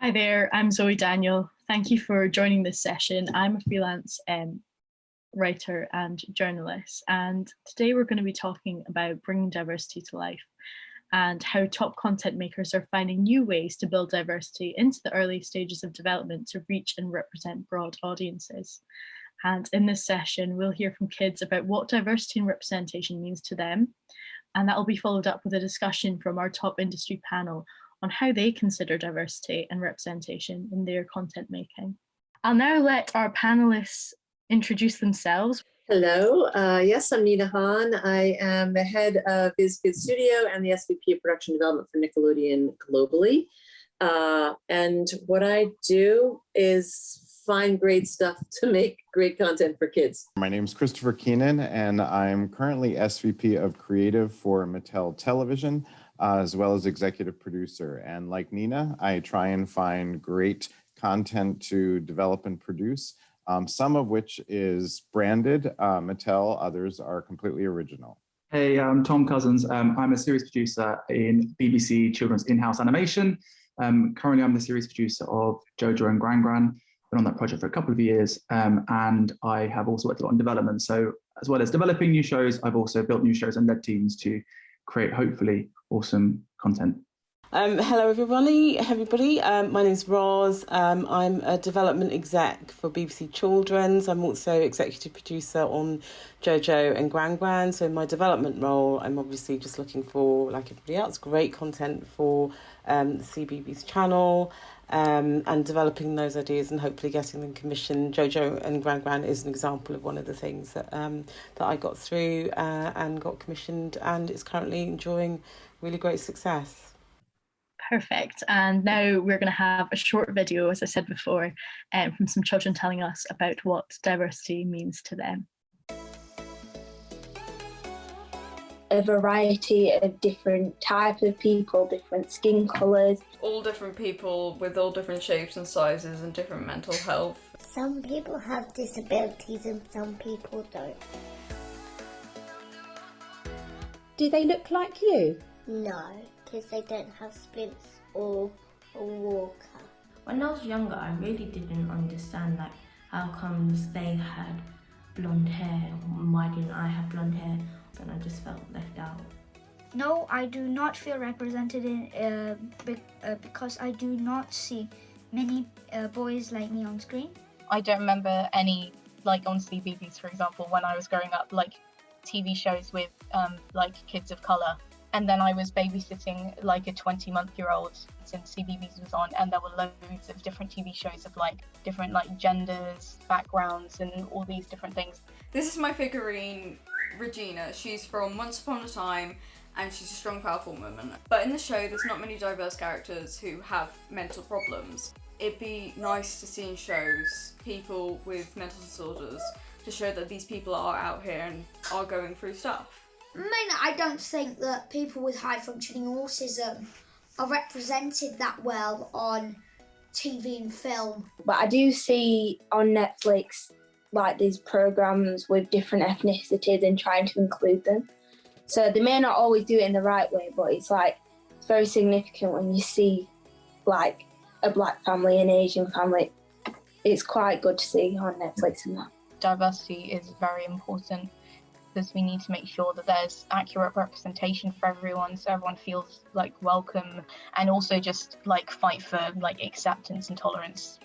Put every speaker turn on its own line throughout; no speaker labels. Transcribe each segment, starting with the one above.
Hi there, I'm Zoe Daniel. Thank you for joining this session. I'm a freelance writer and journalist, and today we're going to be talking about bringing diversity to life and how top content makers are finding new ways to build diversity into the early stages of development to reach and represent broad audiences. And in this session, we'll hear from kids about what diversity and representation means to them, and that will be followed up with a discussion from our top industry panel on how they consider diversity and representation in their content making. I'll now let our panelists introduce themselves.
Hello, yes, I'm Nina Hahn. I am the head of BizKids Studio and the SVP of Production Development for Nickelodeon globally. And what I do is find great stuff to make great content for kids.
My name is Christopher Keenan, and I'm currently SVP of Creative for Mattel Television, as well as executive producer. And like Nina, I try and find great content to develop and produce, some of which is branded Mattel, others are completely original.
Hey, I'm Tom Cousins. I'm a series producer in BBC Children's in-house animation. Currently, I'm the series producer of JoJo and Gran Gran. Been on that project for a couple of years, and I have also worked a lot on development. So as well as developing new shows, I've also built new shows and led teams to create, hopefully, awesome content.
Hello everybody. My name's Roz. I'm a development exec for BBC Children's. I'm also executive producer on JoJo and Gran Gran. So in my development role, I'm obviously just looking for, like everybody else, great content for the CBeebies channel, and developing those ideas and hopefully getting them commissioned. JoJo and Gran Gran is an example of one of the things that I got through and got commissioned, and it's currently enjoying really great success.
Perfect. And now we're going to have a short video, as I said before, from some children telling us about what diversity means to them.
A variety of different types of people, different skin colours.
All different people with all different shapes and sizes and different mental health.
Some people have disabilities and some people don't.
Do they look like you?
No, because they don't have splints or a walker.
When I was younger, I really didn't understand how comes they had blonde hair, why didn't I have blonde hair? And I just felt left out.
No, I do not feel represented because I do not see many boys like me on screen.
I don't remember any, like on CBeebies, for example, when I was growing up, like TV shows with like kids of colour. And then I was babysitting like a 20-month-old since CBeebies was on, and there were loads of different TV shows of like different like genders, backgrounds, and all these different things.
This is my figurine, Regina. She's from Once Upon a Time, and she's a strong, powerful woman. But in the show, there's not many diverse characters who have mental problems. It'd be nice to see in shows people with mental disorders to show that these people are out here and are going through stuff.
I don't think that people with high-functioning autism are represented that well on TV and film.
But I do see on Netflix like these programs with different ethnicities and trying to include them. So they may not always do it in the right way, but it's very significant when you see like a black family, an Asian family. It's quite good to see on Netflix and that.
Diversity is very important, because we need to make sure that there's accurate representation for everyone, so everyone feels like welcome, and also just like fight for like acceptance and tolerance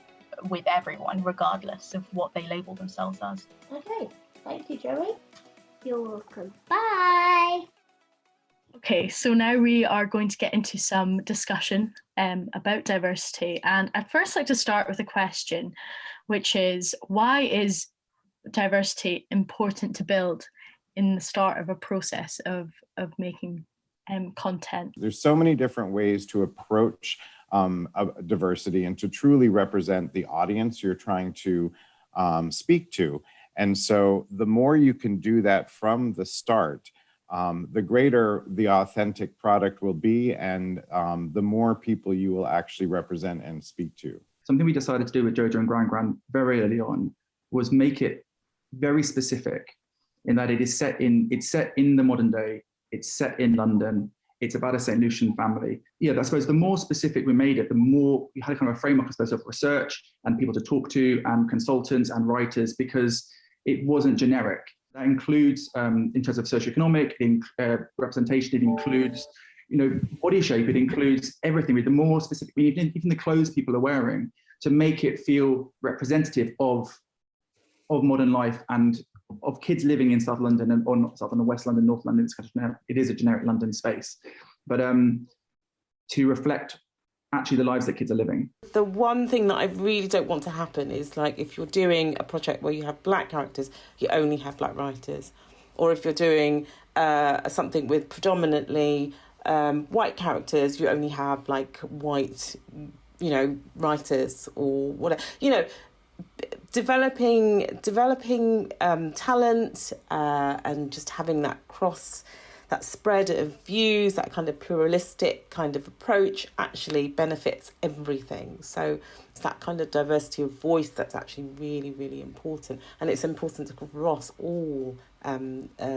with everyone, regardless of what they label themselves as.
Okay, thank you, Joey. You're welcome.
Bye!
Okay, so now we are going to get into some discussion about diversity. And I'd first like to start with a question, which is, why is diversity important to build in the start of a process of making content?
There's so many different ways to approach diversity and to truly represent the audience you're trying to speak to. And so the more you can do that from the start, the greater the authentic product will be, and the more people you will actually represent and speak to.
Something we decided to do with JoJo and Gran Gran very early on was make it very specific, in that it's set in the modern day, it's set in London, it's about a St. Lucian family. Yeah, I suppose the more specific we made it, the more we had kind of a framework, I suppose, of research and people to talk to and consultants and writers, because it wasn't generic. That includes, in terms of socioeconomic representation, it includes, body shape, it includes everything. With the more specific, even the clothes people are wearing, to make it feel representative of modern life and of kids living in South London, or not South London, West London, North London. It is a generic London space, but to reflect actually the lives that kids are living.
The one thing that I really don't want to happen is, like, if you're doing a project where you have black characters, you only have black writers. Or if you're doing something with predominantly white characters, you only have like white, writers or whatever. Developing talent and just having that spread of views, that kind of pluralistic kind of approach actually benefits everything. So it's that kind of diversity of voice that's actually really, really important. And it's important across all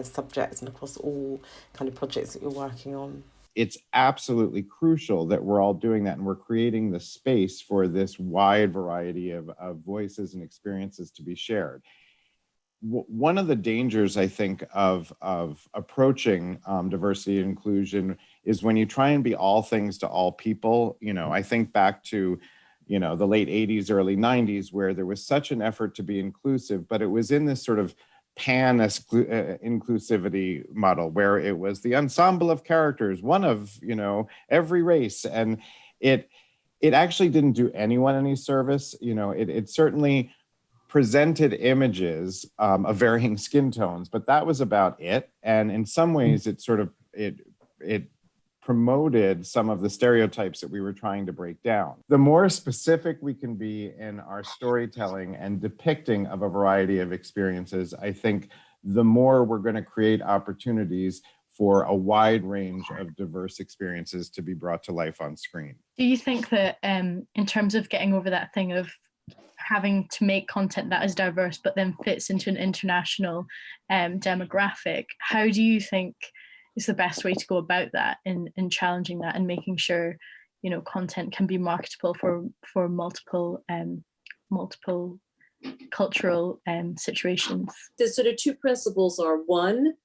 subjects and across all kind of projects that you're working on.
It's absolutely crucial that we're all doing that, and we're creating the space for this wide variety of voices and experiences to be shared. One of the dangers, I think, of approaching diversity and inclusion is when you try and be all things to all people. I think back to, the late 80s, early 90s, where there was such an effort to be inclusive, but it was in this sort of inclusivity model where it was the ensemble of characters, one of, every race. And it actually didn't do anyone any service. It certainly presented images of varying skin tones, but that was about it. And in some ways, it promoted some of the stereotypes that we were trying to break down. The more specific we can be in our storytelling and depicting of a variety of experiences, I think the more we're going to create opportunities for a wide range of diverse experiences to be brought to life on screen.
Do you think that in terms of getting over that thing of having to make content that is diverse but then fits into an international demographic, how do you think is the best way to go about that in challenging that and making sure, content can be marketable for multiple cultural situations?
The sort of two principles are: one,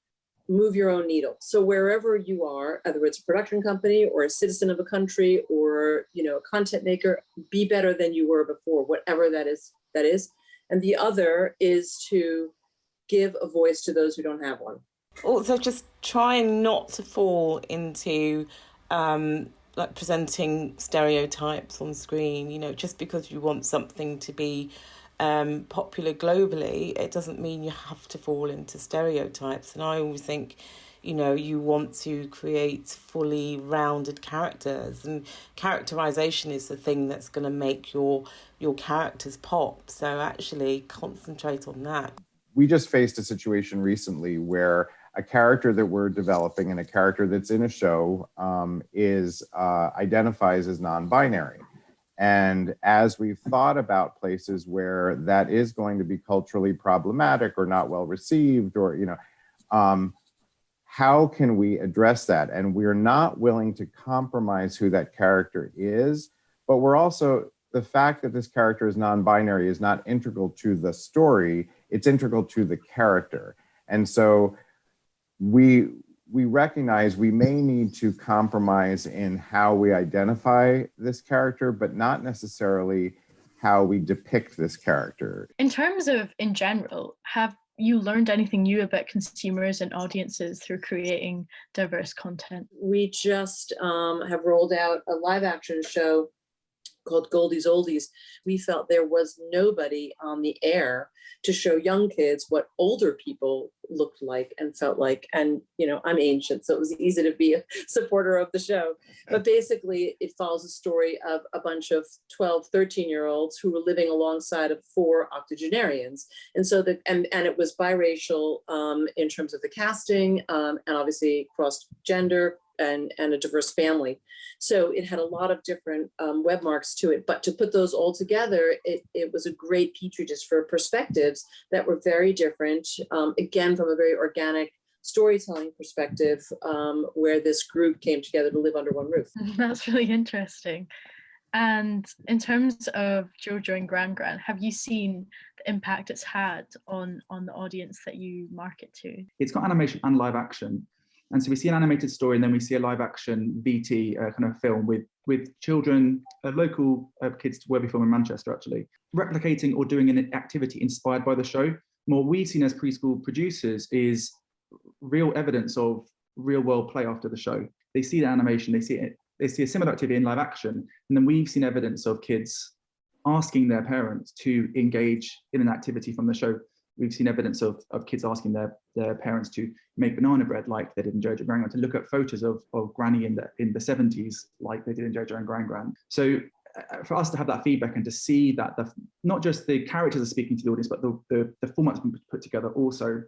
move your own needle. So wherever you are, whether it's a production company or a citizen of a country or, a content maker, be better than you were before, whatever that is. And the other is to give a voice to those who don't have one.
Also, just trying not to fall into presenting stereotypes on screen. Just because you want something to be popular globally, it doesn't mean you have to fall into stereotypes. And I always think, you want to create fully rounded characters, and characterization is the thing that's going to make your characters pop. So actually concentrate on that.
We just faced a situation recently where a character that we're developing and a character that's in a show identifies as non-binary. And as we've thought about places where that is going to be culturally problematic or not well received, or, how can we address that? And we're not willing to compromise who that character is, but we're also, the fact that this character is non-binary is not integral to the story, it's integral to the character. And so we recognize we may need to compromise in how we identify this character, but not necessarily how we depict this character.
In terms of, in general, have you learned anything new about consumers and audiences through creating diverse content?
We just have rolled out a live action show called Goldie's Oldies. We felt there was nobody on the air to show young kids what older people looked like and felt like. And, I'm ancient, so it was easy to be a supporter of the show. But basically, it follows a story of a bunch of 12, 13-year-olds who were living alongside of 4 octogenarians. And so and it was biracial in terms of the casting, and obviously cross gender and a diverse family. So it had a lot of different web marks to it, but to put those all together, it was a great petri dish for perspectives that were very different, again, from a very organic storytelling perspective, where this group came together to live under one roof.
That's really interesting. And in terms of Jojo and Gran Gran, have you seen the impact it's had on the audience that you market to?
It's got animation and live action. And so we see an animated story and then we see a live action VT kind of film with children, local kids to Worthy Film in Manchester, actually, replicating or doing an activity inspired by the show. What we've seen as preschool producers is real evidence of real world play after the show. They see the animation, they see a similar activity in live action, and then we've seen evidence of kids asking their parents to engage in an activity from the show. We've seen evidence of kids asking their parents to make banana bread like they did in Jojo and Gran Gran, to look at photos of Granny in the 70s like they did in Jojo and Gran Gran. So for us to have that feedback and to see that not just the characters are speaking to the audience, but the format's been put together also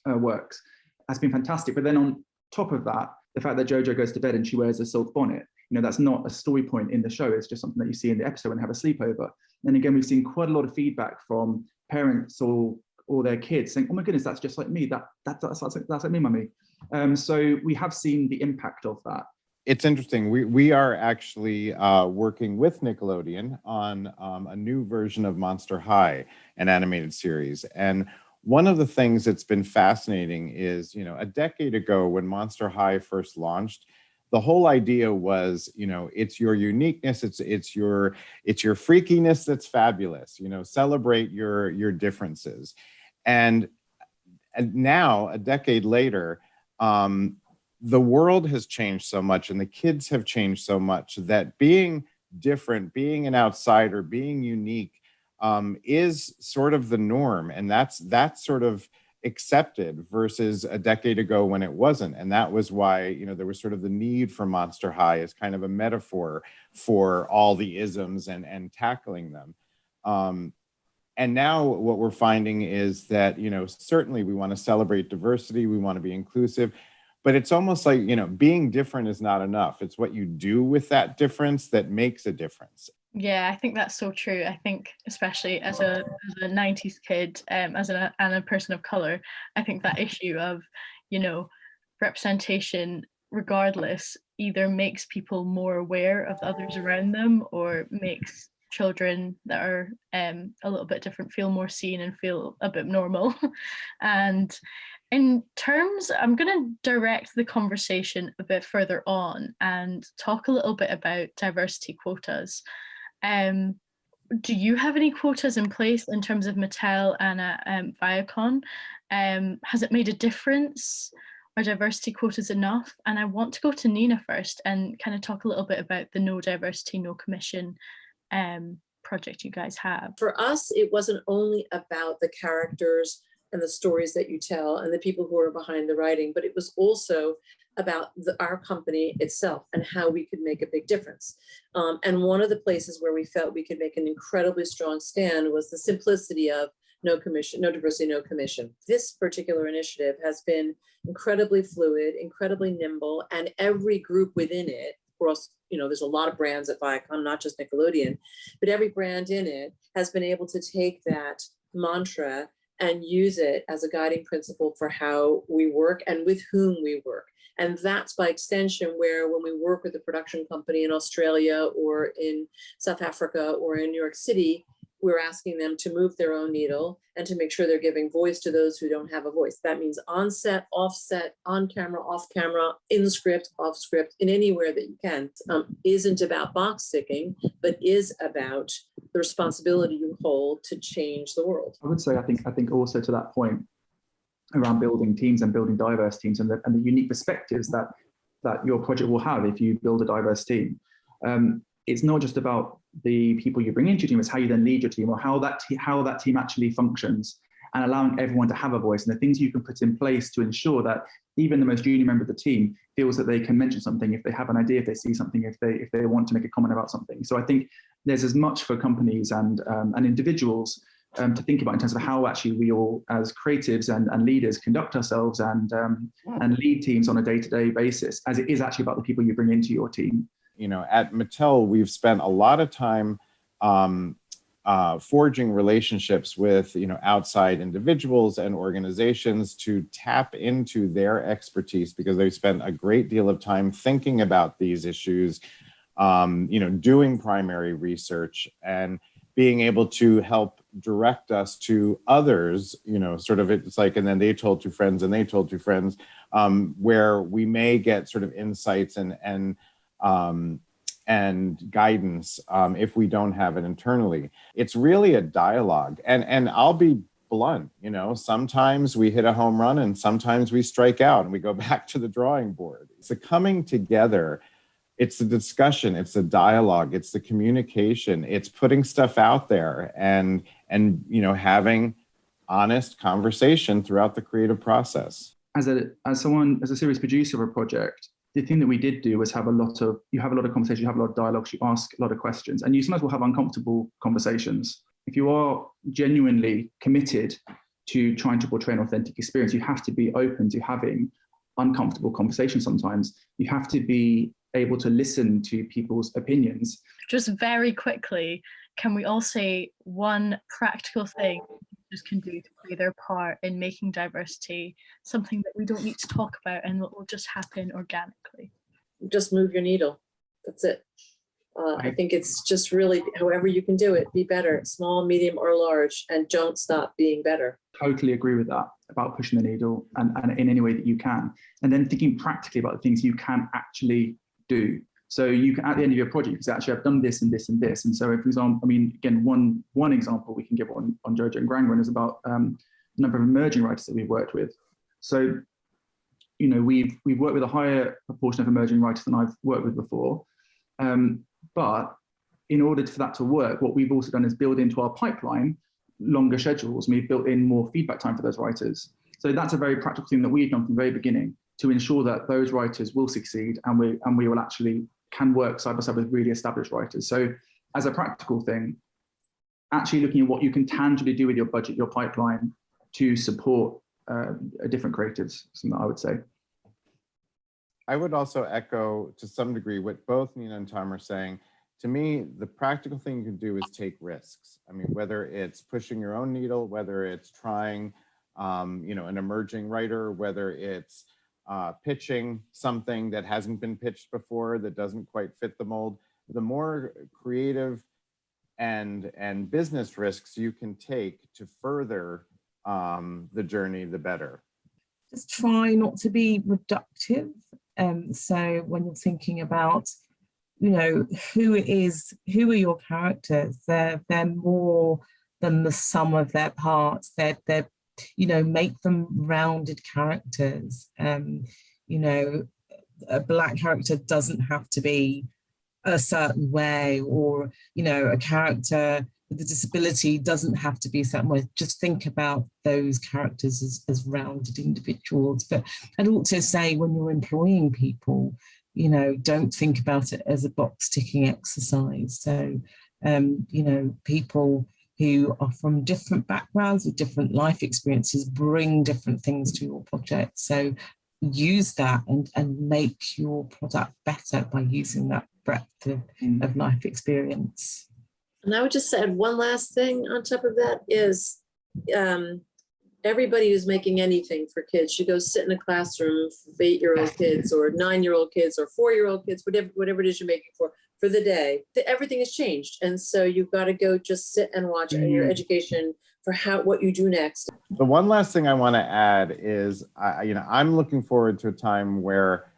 works, has been fantastic. But then on top of that, the fact that Jojo goes to bed and she wears a silk bonnet, that's not a story point in the show. It's just something that you see in the episode when they have a sleepover. And again, we've seen quite a lot of feedback from parents or their kids saying, "Oh my goodness, that's just like me. That's like me, mummy." So we have seen the impact of that.
It's interesting. We are actually working with Nickelodeon on a new version of Monster High, an animated series. And one of the things that's been fascinating is, a decade ago when Monster High first launched, the whole idea was, it's your uniqueness, it's your freakiness that's fabulous. Celebrate your differences. And now, a decade later, the world has changed so much and the kids have changed so much that being different, being an outsider, being unique is sort of the norm. And that's sort of accepted versus a decade ago when it wasn't. And that was why, there was sort of the need for Monster High as kind of a metaphor for all the isms and tackling them. And now what we're finding is that, certainly we want to celebrate diversity, we want to be inclusive, but it's almost like, being different is not enough. It's what you do with that difference that makes a difference.
Yeah, I think that's so true. I think especially as a 90s kid, and a person of color, I think that issue of, representation regardless either makes people more aware of the others around them or makes children that are a little bit different feel more seen and feel a bit normal. And in terms, I'm going to direct the conversation a bit further on and talk a little bit about diversity quotas. Do you have any quotas in place in terms of Mattel and Viacom? Has it made a difference? Are diversity quotas enough? And I want to go to Nina first and kind of talk a little bit about the No Diversity, No Commission project you guys have.
For us, it wasn't only about the characters and the stories that you tell and the people who are behind the writing, but it was also about our company itself and how we could make a big difference. And one of the places where we felt we could make an incredibly strong stand was the simplicity of no commission, no diversity, no commission. This particular initiative has been incredibly fluid, incredibly nimble, and every group within it, of course, there's a lot of brands at Viacom, not just Nickelodeon, but every brand in it has been able to take that mantra and use it as a guiding principle for how we work and with whom we work. And that's by extension where when we work with a production company in Australia or in South Africa or in New York City, we're asking them to move their own needle and to make sure they're giving voice to those who don't have a voice. That means on set, off set, on camera, off camera, in script, off script, in anywhere that you can. Isn't about box ticking, but is about the responsibility you hold to change the world.
I would say, I think also to that point around building teams and building diverse teams and the unique perspectives that your project will have if you build a diverse team. It's not just about the people you bring into your team, it's how you then lead your team or how that team actually functions and allowing everyone to have a voice and the things you can put in place to ensure that even the most junior member of the team feels that they can mention something if they have an idea, if they see something, if they want to make a comment about something. So I think there's as much for companies and individuals to think about in terms of how actually we all as creatives and leaders conduct ourselves and lead teams on a day-to-day basis, as it is actually about the people you bring into your team.
At Mattel, we've spent a lot of time forging relationships with, outside individuals and organizations to tap into their expertise, because they've spent a great deal of time thinking about these issues, doing primary research and being able to help direct us to others, sort of, it's like, and then they told two friends and they told two friends, where we may get sort of insights and guidance if we don't have it internally. It's really a dialogue. And I'll be blunt, sometimes we hit a home run and sometimes we strike out and we go back to the drawing board. It's the coming together. It's the discussion, it's the dialogue, it's the communication, it's putting stuff out there and having honest conversation throughout the creative process.
As a series producer of a project, the thing that we did do was have a lot of conversations, you have a lot of dialogues, you ask a lot of questions, and you sometimes will have uncomfortable conversations. If you are genuinely committed to trying to portray an authentic experience, you have to be open to having uncomfortable conversations sometimes. You have to be able to listen to people's opinions.
Just very quickly, can we all say one practical thing teachers can do to play their part in making diversity something that we don't need to talk about and what will just happen organically?
Just move your needle. That's it. I think it's just really, however you can do it, be better, small, medium, or large, and don't stop being better.
Totally agree with that, about pushing the needle and in any way that you can. And then thinking practically about the things you can actually do. So you can, at the end of your project, you can say, actually, I've done this and this and this. And so, for example, again, one example we can give on Jojo and Gran Gran is about the number of emerging writers that we've worked with. So, we've worked with a higher proportion of emerging writers than I've worked with before. But in order for that to work, what we've also done is build into our pipeline longer schedules, and we've built in more feedback time for those writers. So that's a very practical thing that we've done from the very beginning to ensure that those writers will succeed and we will actually can work side by side with really established writers. So as a practical thing, actually looking at what you can tangibly do with your budget, your pipeline, to support different creatives, something that I would say.
I would also echo to some degree what both Nina and Tom are saying. To me, the practical thing you can do is take risks. Whether it's pushing your own needle, whether it's trying, an emerging writer, whether it's pitching something that hasn't been pitched before, that doesn't quite fit the mold. The more creative and business risks you can take to further the journey, the better.
Just try not to be reductive. So when you're thinking about, who are your characters? They're more than the sum of their parts. They're make them rounded characters. A Black character doesn't have to be a certain way, or, a character with a disability doesn't have to be a certain way. Just think about those characters as rounded individuals. But I'd also say when you're employing people, don't think about it as a box ticking exercise. So, people who are from different backgrounds with different life experiences bring different things to your project. So use that and make your product better by using that breadth of life experience.
And I would just add one last thing on top of that is everybody who's making anything for kids should go sit in a classroom for 8-year-old kids or 9-year-old kids or 4-year-old kids, whatever it is you're making for the day. Everything has changed. And so you've got to go just sit and watch your education for what you do next.
The one last thing I want to add is, I'm looking forward to a time where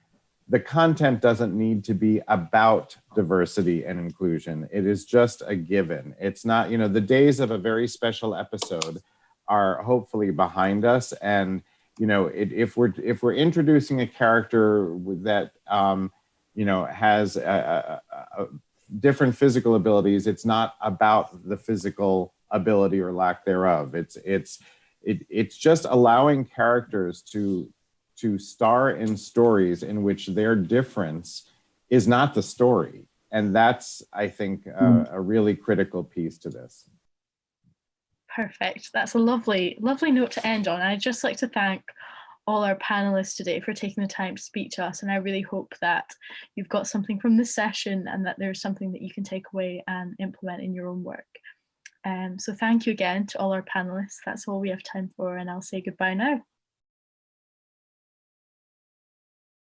the content doesn't need to be about diversity and inclusion. It is just a given. It's not, the days of a very special episode are hopefully behind us. And, if we're introducing a character that, has a different physical abilities, it's not about the physical ability or lack thereof. It's just allowing characters to star in stories in which their difference is not the story. And that's, I think, a really critical piece to this.
Perfect. That's a lovely note to end on. I'd just like to thank all our panelists today for taking the time to speak to us. And I really hope that you've got something from this session and that there's something that you can take away and implement in your own work. So thank you again to all our panelists. That's all we have time for, and I'll say goodbye now.